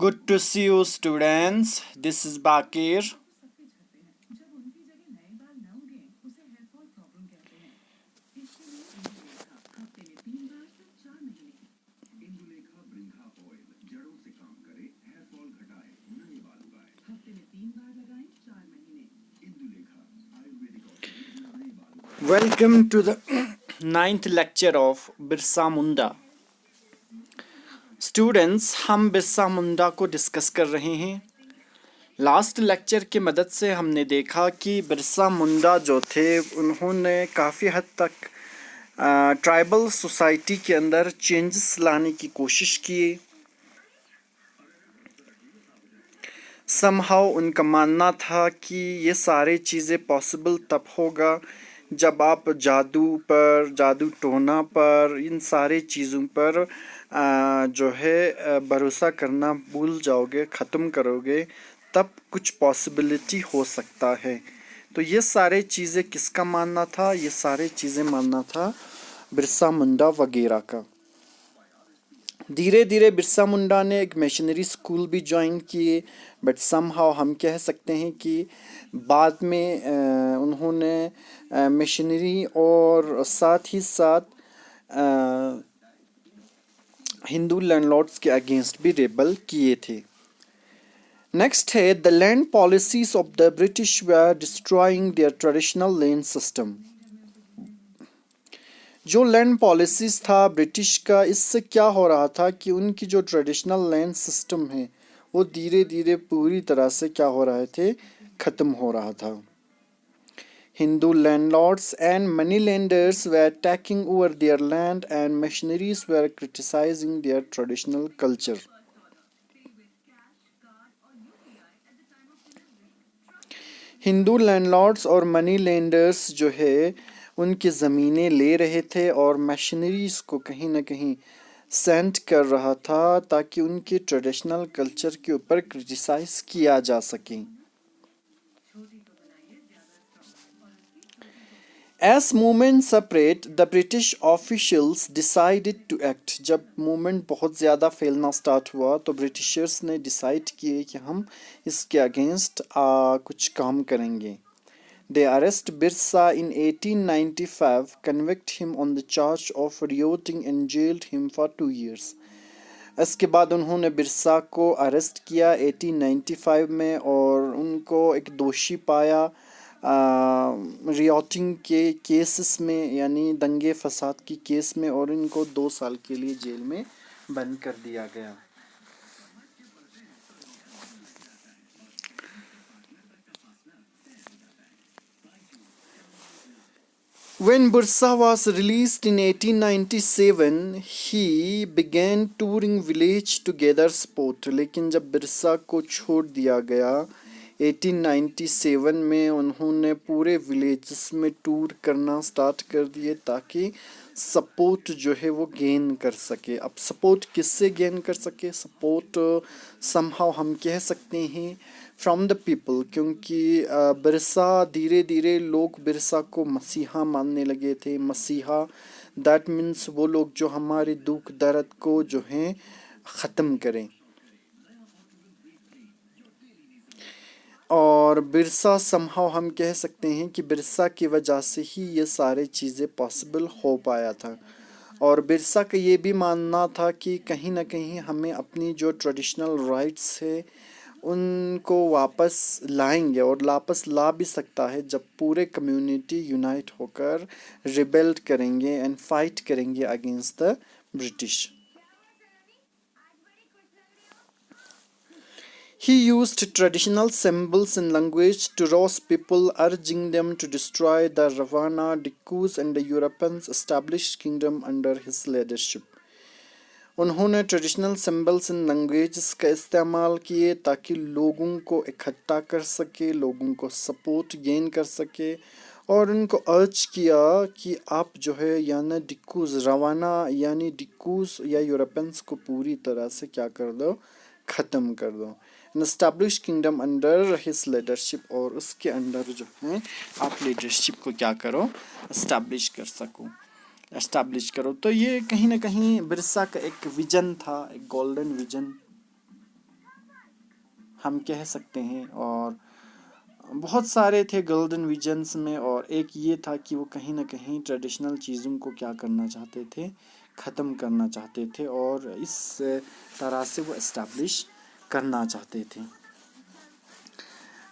Good to see you, students. This is Bakir. Welcome to the ninth lecture of Birsa Munda. Students, हम बिरसा मुंडा को discuss कर रहे हैं. Last lecture की मदद से हमने देखा कि बिरसा मुंडा जो थे उन्होंने काफ़ी हद तक ट्राइबल सोसाइटी के अंदर चेंजेस लाने की कोशिश की. समहाउ उनका मानना था कि ये सारी चीज़ें पॉसिबल तब होगा जब आप जादू टोना पर, इन सारी चीज़ों पर जो है भरोसा करना भूल जाओगे, ख़त्म करोगे, तब कुछ पॉसिबिलिटी हो सकता है. तो ये सारे चीज़ें किसका मानना था? ये सारे चीज़ें मानना था बिरसा मुंडा वगैरह का. धीरे धीरे बिरसा मुंडा ने एक मिशनरी स्कूल भी ज्वाइन किए, बट समहाउ हम कह सकते हैं कि बाद में उन्होंने मिशनरी और साथ ही साथ हिंदू लैंडलॉर्ड्स के अगेंस्ट भी रेबल किए थे. नेक्स्ट है the land policies of the British were destroying there traditional land system. जो लैंड पॉलिसीज था ब्रिटिश का, इससे क्या हो रहा था कि उनकी जो ट्रेडिशनल लैंड सिस्टम है वो धीरे धीरे पूरी तरह से क्या हो रहे थे, ख़त्म हो रहा था. Hindu landlords and money lenders were taking over their land and missionaries were criticising their traditional culture. Hindu landlords और मनी लेंडर्स जो है उनकी ज़मीनें ले रहे थे और मशीनरीज को कहीं ना कहीं सेंड कर रहा था ताकि उनके ट्रेडिशनल कल्चर के ऊपर क्रिटिसाइज किया जा सके. As movement separate, the British officials decided to act. जब मूवमेंट बहुत ज़्यादा फैलना स्टार्ट हुआ तो ब्रिटिशर्स ने डिसाइड किए कि हम इसके अगेंस्ट कुछ काम करेंगे. They arrest Birsa in 1895, convict him on the charge of rioting and jailed him for 2 years. इसके बाद उन्होंने बिरसा को अरेस्ट किया 1895 में और उनको एक दोषी पाया रियोटिंग के केसेस में, यानी दंगे फसाद की केस में, और इनको 2 साल के लिए जेल में बंद कर दिया गया. When Birsa was released in 1897, he began touring village to gather support. लेकिन जब बिरसा को छोड़ दिया गया 1897 में, उन्होंने पूरे विलेजेस में टूर करना स्टार्ट कर दिए ताकि सपोर्ट जो है वो गेन कर सके. अब सपोर्ट किससे गेन कर सके? सपोर्ट समहाउ हम कह सकते हैं फ्रॉम द पीपल, क्योंकि बिरसा धीरे धीरे लोग बिरसा को मसीहा मानने लगे थे. मसीहा दैट मीन्स वो लोग जो हमारे दुख दर्द को जो हैं ख़त्म करें. और बिरसा समहाउ हम कह सकते हैं कि बिरसा की वजह से ही ये सारे चीज़ें पॉसिबल हो पाया था. और बिरसा का ये भी मानना था कि कहीं ना कहीं हमें अपनी जो ट्रेडिशनल राइट्स है उनको वापस लाएंगे, और वापस ला भी सकता है जब पूरे कम्युनिटी यूनाइट होकर रिबेल्ट करेंगे एंड फाइट करेंगे against the British. He used traditional symbols and language to rouse people, urging them to destroy the Ravana, Dikkus and the Europeans established kingdom under his leadership. उन्होंने traditional symbols and languages का इस्तेमाल किए ताकि लोगों को इकट्ठा कर सके, लोगों को सपोर्ट गेन कर सके, और उनको अर्ज किया कि आप जो है यानी डिक्कूज रवाना यानी डिक्कूज या यूरोपियंस को पूरी तरह से क्या कर दो, ख़त्म कर दो. N establish kingdom under his leadership, और उसके अंडर जो है आप लीडरशिप को क्या करो, एस्टैब्लिश कर सको, एस्टैब्लिश करो. तो ये कहीं ना कहीं बिरसा का एक विजन था, एक गोल्डन विजन. हम कह सकते हैं। और बहुत सारे थे गोल्डन विजन्स में, और एक ये था कि वो कहीं ना कहीं ट्रेडिशनल चीज़ों को क्या करना चाहते थे, ख़त्म करना चाहते थे, और इस तरह से वो इस्टेब्लिश करना चाहते थे।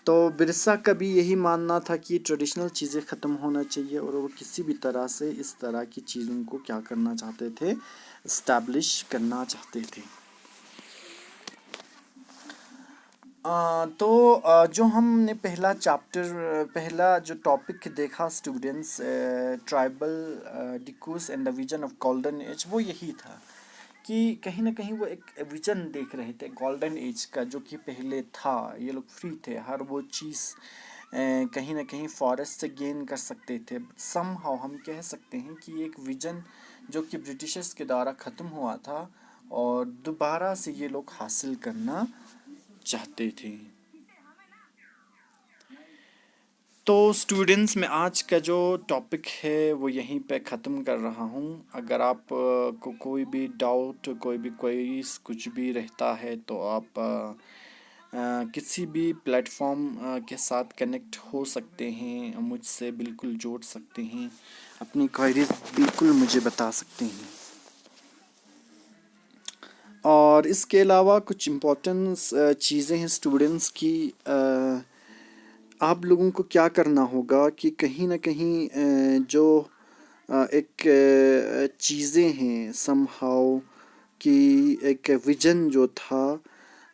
तो बिरसा का भी यही मानना था कि ट्रेडिशनल चीज़ें ख़त्म होना चाहिए, और वो किसी भी तरह से इस तरह की चीज़ों को क्या करना चाहते थे, इस्टेब्लिश करना चाहते थे। जो हमने पहला चैप्टर, पहला जो टॉपिक देखा स्टूडेंट्स, ट्राइबल डिकूस and the vision of golden age, वो यही था कि कहीं ना कहीं वो एक विजन देख रहे थे गोल्डन एज का, जो कि पहले था। ये लोग फ्री थे, हर वो चीज़ कहीं ना कहीं फॉरेस्ट से गेन कर सकते थे। समहाउ हम कह सकते हैं कि एक विजन जो कि ब्रिटिशर्स के द्वारा ख़त्म हुआ था, और दोबारा से ये लोग हासिल करना चाहते थे। तो स्टूडेंट्स, मैं आज का जो टॉपिक है वो यहीं पे ख़त्म कर रहा हूँ। अगर आप को कोई भी डाउट, कोई भी क्वेरीज कुछ भी रहता है, तो आप किसी भी प्लेटफॉर्म के साथ कनेक्ट हो सकते हैं, मुझसे बिल्कुल जोड़ सकते हैं, अपनी क्वेरीज बिल्कुल मुझे बता सकते हैं। और इसके अलावा कुछ इम्पोर्टेंट चीज़ें हैं स्टूडेंट्स की। आप लोगों को क्या करना होगा कि कहीं ना कहीं जो एक चीज़ें हैं समहाउ, कि एक विजन जो था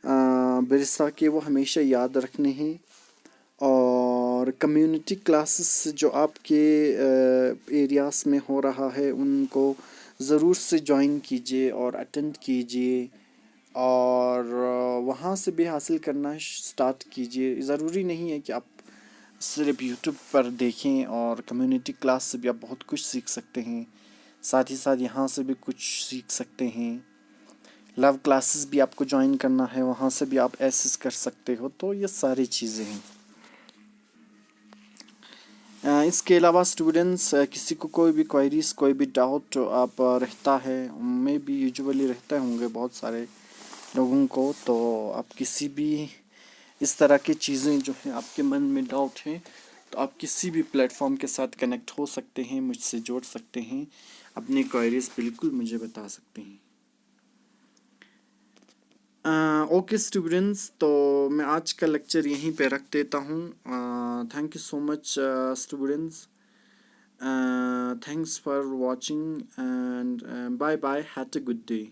बिरसा के, वो हमेशा याद रखने हैं। और कम्युनिटी क्लासेस जो आपके एरियाज़ में हो रहा है, उनको ज़रूर से ज्वाइन कीजिए और अटेंड कीजिए, और वहाँ से भी हासिल करना स्टार्ट कीजिए। ज़रूरी नहीं है कि आप सिर्फ यूट्यूब पर देखें, और कम्युनिटी क्लास से भी आप बहुत कुछ सीख सकते हैं। साथ ही साथ यहाँ से भी कुछ सीख सकते हैं। लव क्लासेस भी आपको ज्वाइन करना है, वहाँ से भी आप एसेस कर सकते हो। तो ये सारी चीज़ें हैं। इसके अलावा स्टूडेंट्स, किसी को कोई भी क्वेरीज, कोई भी डाउट आप रहता है, मैं भी यूजुअली रहते होंगे बहुत सारे लोगों को, तो आप किसी भी इस तरह की चीज़ें जो हैं आपके मन में डाउट हैं, तो आप किसी भी प्लेटफॉर्म के साथ कनेक्ट हो सकते हैं, मुझसे जोड़ सकते हैं, अपनी क्वेरीज बिल्कुल मुझे बता सकते हैं। ओके स्टूडेंट्स, तो मैं आज का लेक्चर यहीं पे रख देता हूँ। Thank you so much students, thanks for watching, and bye bye, had a good day.